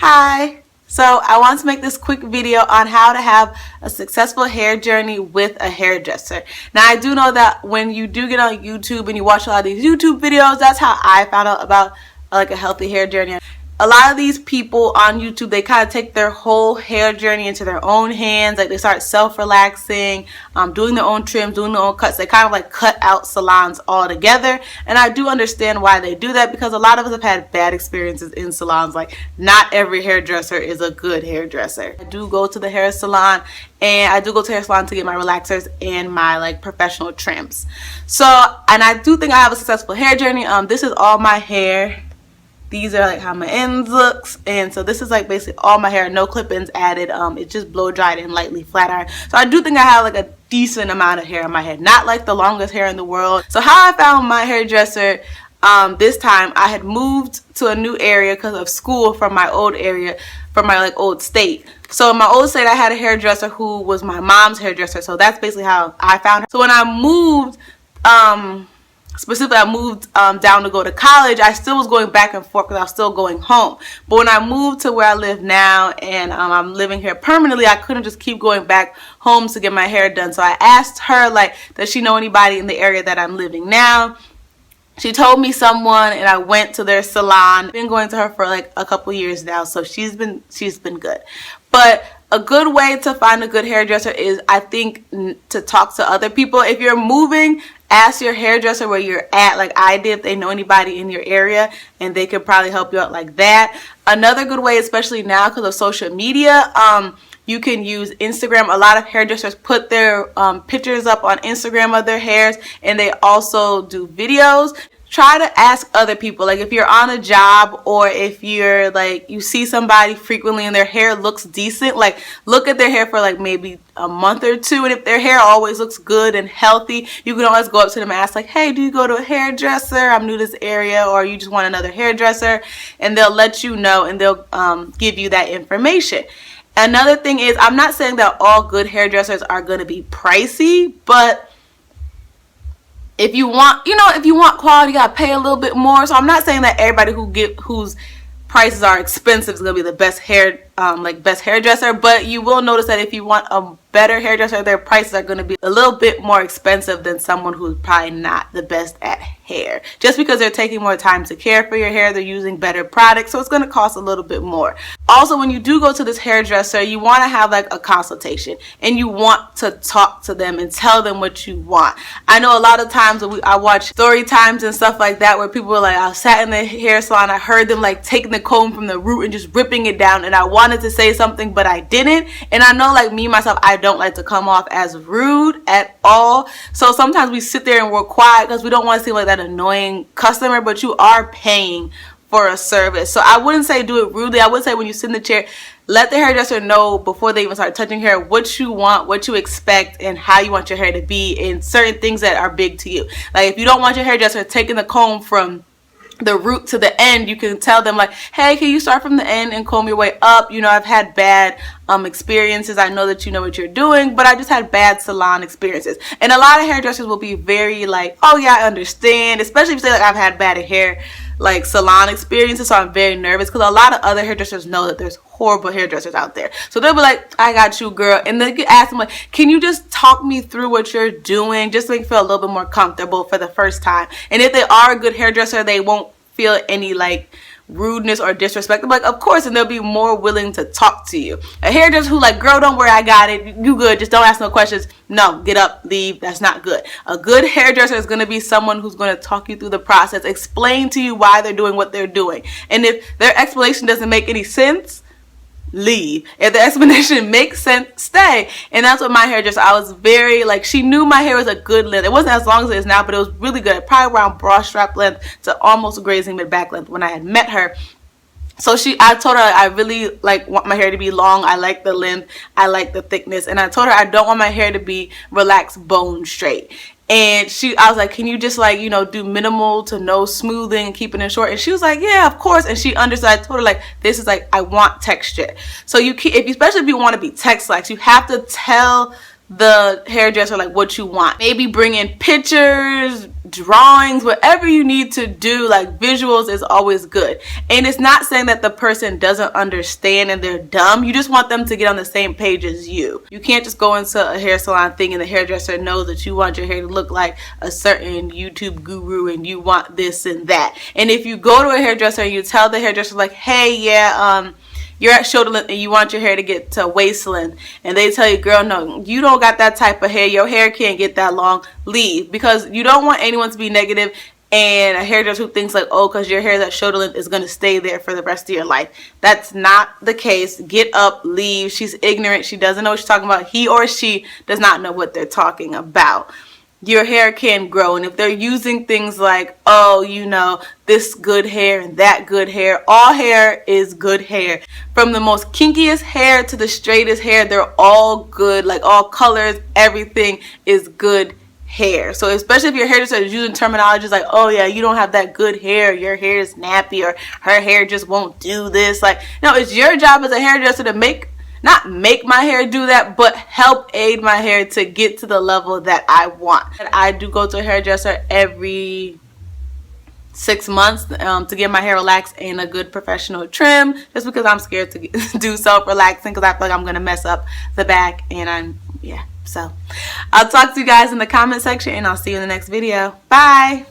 Hi! So I want to make this quick video on how to have a successful hair journey with a hairdresser. Now I do know that when you do get on YouTube and you watch a lot of these YouTube videos, that's how I found out about like a healthy hair journey. A lot of these people on YouTube, they kind of take their whole hair journey into their own hands. Like they start self-relaxing, doing their own trims, doing their own cuts. They kind of like cut out salons altogether. And I do understand why they do that, because a lot of us have had bad experiences in salons. Like not every hairdresser is a good hairdresser. I do go to the hair salon, and I do go to the hair salon to get my relaxers and my like professional trims. So, and I do think I have a successful hair journey. This is all my hair. These are like how my ends looks, and so this is like basically all my hair, no clip-ins added. It's just blow dried and lightly flat ironed. So I do think I have like a decent amount of hair on my head, not like the longest hair in the world. So how I found my hairdresser, this time I had moved to a new area because of school from my old area, from my like old state. So in my old state I had a hairdresser who was my mom's hairdresser, so that's basically how I found her. So when I moved, specifically I moved down to go to college, I still was going back and forth because I was still going home. But when I moved to where I live now, and I'm living here permanently, I couldn't just keep going back home to get my hair done. So I asked her, like, does she know anybody in the area that I'm living now? She told me someone, and I went to their salon. I've been going to her for like a couple years now, so she's been good. But a good way to find a good hairdresser is, I think, to talk to other people. If you're moving, ask your hairdresser where you're at, like I did, if they know anybody in your area, and they could probably help you out like that. Another good way, especially now because of social media, you can use Instagram. A lot of hairdressers put their pictures up on Instagram of their hairs, and they also do videos. Try to ask other people, like if you're on a job, or if you're like you see somebody frequently and their hair looks decent, like look at their hair for like maybe a month or two, and if their hair always looks good and healthy, you can always go up to them and ask like, hey, do you go to a hairdresser? I'm new to this area, or you just want another hairdresser, and they'll let you know, and they'll give you that information. Another thing is, I'm not saying that all good hairdressers are going to be pricey, but if you want, if you want quality, you gotta pay a little bit more. So I'm not saying that everybody whose prices are expensive is gonna be the best best hairdresser, but you will notice that if you want a better hairdresser, their prices are gonna be a little bit more expensive than someone who's probably not the best at hair. Just because they're taking more time to care for your hair, they're using better products, so it's gonna cost a little bit more. Also, when you do go to this hairdresser, you want to have like a consultation, and you want to talk to them and tell them what you want. I know a lot of times when I watch story times and stuff like that, where people are like, I sat in the hair salon, I heard them like taking the comb from the root and just ripping it down, and I wanted to say something but I didn't. And I know, like me myself, I don't like to come off as rude at all. So sometimes we sit there and we're quiet because we don't want to seem like that annoying customer, but you are paying for a service. So I wouldn't say do it rudely. I would say when you sit in the chair, let the hairdresser know before they even start touching hair what you want, what you expect, and how you want your hair to be, and certain things that are big to you. Like if you don't want your hairdresser taking the comb from the root to the end, you can tell them like, hey, can you start from the end and comb your way up? I've had bad experiences. I know that you know what you're doing, but I just had bad salon experiences. And a lot of hairdressers will be very like, oh yeah, I understand, especially if you say like I've had bad hair like salon experiences, so I'm very nervous, because a lot of other hairdressers know that there's horrible hairdressers out there. So they'll be like, I got you, girl, and then you ask them like, can you just talk me through what you're doing, just to make me feel a little bit more comfortable for the first time. And if they are a good hairdresser, they won't feel any like rudeness or disrespect. Like, of course, and they'll be more willing to talk to you. A hairdresser who like, girl, don't worry, I got it, you good, just don't ask no questions. No, get up, leave. That's not good. A good hairdresser is going to be someone who's going to talk you through the process, explain to you why they're doing what they're doing, and if their explanation doesn't make any sense, leave. If the explanation makes sense, stay. And that's what my hairdresser, I was very like, she knew my hair was a good length. It wasn't as long as it is now, but it was really good, probably around bra strap length to almost grazing mid back length when I had met her. So I told her I really like want my hair to be long. I like the length, I like the thickness, and I told her I don't want my hair to be relaxed bone straight. And I was like, can you just like, do minimal to no smoothing and keeping it short? And she was like, yeah, of course. And she understood. I told her like, this is like, I want texture. So especially if you want to be text-like, you have to tell the hairdresser like what you want. Maybe bring in pictures, drawings, whatever you need to do. Like visuals is always good. And it's not saying that the person doesn't understand and they're dumb. You just want them to get on the same page as you. You can't just go into a hair salon thing and the hairdresser knows that you want your hair to look like a certain YouTube guru and you want this and that. And if you go to a hairdresser and you tell the hairdresser like, hey, yeah, you're at shoulder length and you want your hair to get to waist length, and they tell you, girl, no, you don't got that type of hair, your hair can't get that long, leave. Because you don't want anyone to be negative and a hairdresser who thinks like, oh, because your hair is at shoulder length is going to stay there for the rest of your life. That's not the case. Get up, leave. She's ignorant. She doesn't know what she's talking about. He or she does not know what they're talking about. Your hair can grow, and if they're using things like, oh, you know, this good hair and that good hair, all hair is good hair. From the most kinkiest hair to the straightest hair, they're all good. Like all colors, everything is good hair. So especially if your hairdresser is using terminologies like, oh yeah, you don't have that good hair, your hair is nappy, or her hair just won't do this. Like, no, it's your job as a hairdresser to not make my hair do that, but help aid my hair to get to the level that I want. And I do go to a hairdresser every 6 months to get my hair relaxed and a good professional trim, just because I'm scared to do self-relaxing because I feel like I'm going to mess up the back. And yeah. So I'll talk to you guys in the comment section and I'll see you in the next video. Bye.